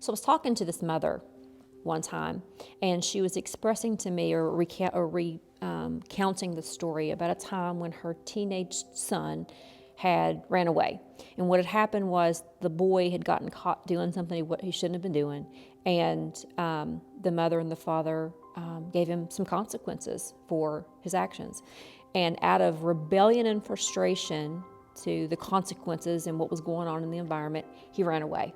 So I was talking to this mother one time, and she was expressing to me or recounting the story about a time when her teenage son had ran away. And what had happened was the boy had gotten caught doing something he shouldn't have been doing, and the mother and the father gave him some consequences for his actions. And out of rebellion and frustration to the consequences and what was going on in the environment, he ran away.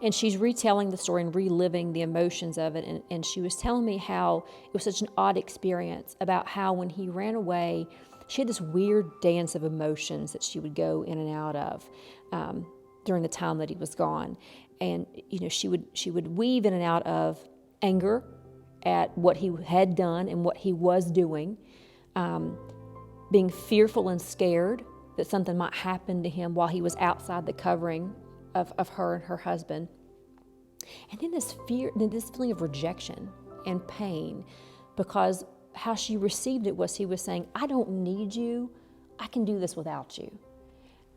And she's retelling the story and reliving the emotions of it. And she was telling me how it was such an odd experience, about how when he ran away, she had this weird dance of emotions that she would go in and out of during the time that he was gone. And she would weave in and out of anger at what he had done and what he was doing, being fearful and scared that something might happen to him while he was outside the covering of her and her husband. And then this feeling of rejection and pain, because how she received it was he was saying, I don't need you, I can do this without you.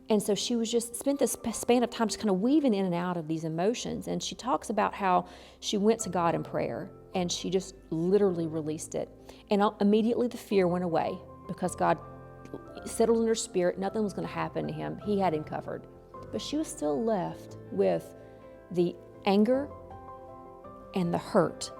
And so she was just spent this span of time just kind of weaving in and out of these emotions. And she talks about how she went to God in prayer and she just literally released it. And immediately the fear went away because God settled in her spirit. Nothing was going to happen to him. He had him covered. But she was still left with the anger and the hurt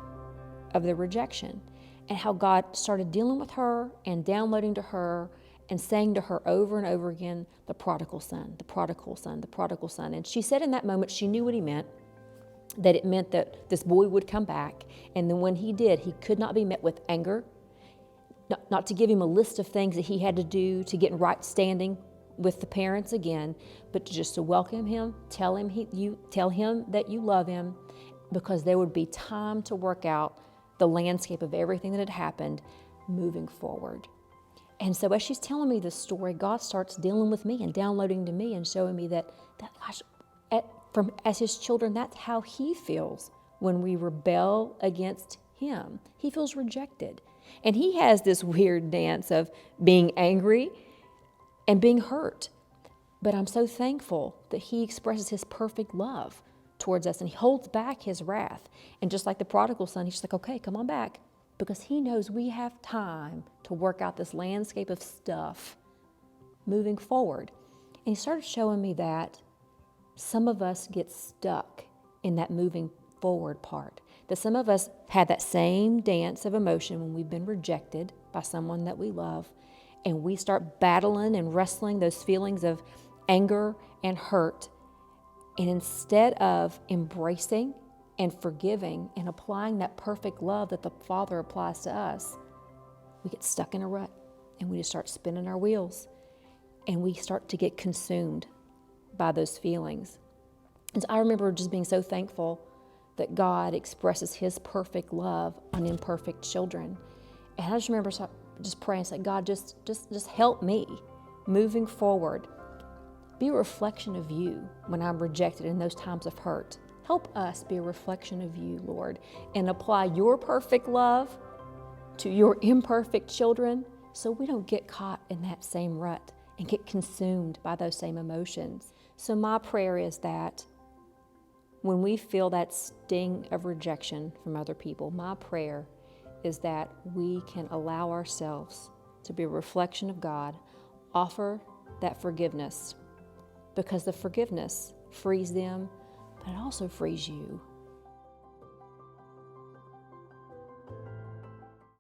of the rejection, and how God started dealing with her and downloading to her and saying to her over and over again, the prodigal son, the prodigal son, the prodigal son. And she said in that moment, she knew what he meant, that it meant that this boy would come back. And then when he did, he could not be met with anger, not to give him a list of things that he had to do to get in right standing with the parents again, but just to welcome him, tell him that you love him, because there would be time to work out the landscape of everything that had happened moving forward. And so as she's telling me this story, God starts dealing with me and downloading to me and showing me that as his children, that's how he feels when we rebel against him. He feels rejected. And he has this weird dance of being angry and being hurt. But I'm so thankful that he expresses his perfect love towards us, and he holds back his wrath. And just like the prodigal son, he's just like, okay, come on back, because he knows we have time to work out this landscape of stuff moving forward. And he started showing me that some of us get stuck in that moving forward part, that some of us had that same dance of emotion when we've been rejected by someone that we love, and we start battling and wrestling those feelings of anger and hurt. And instead of embracing and forgiving and applying that perfect love that the Father applies to us, we get stuck in a rut and we just start spinning our wheels and we start to get consumed by those feelings. And so I remember just being so thankful that God expresses his perfect love on imperfect children. And I just remember just praying, saying, God, just help me moving forward. Be a reflection of you when I'm rejected in those times of hurt. Help us be a reflection of you, Lord, and apply your perfect love to your imperfect children so we don't get caught in that same rut and get consumed by those same emotions. So my prayer is that when we feel that sting of rejection from other people, my prayer is that we can allow ourselves to be a reflection of God, offer that forgiveness, because the forgiveness frees them, but it also frees you.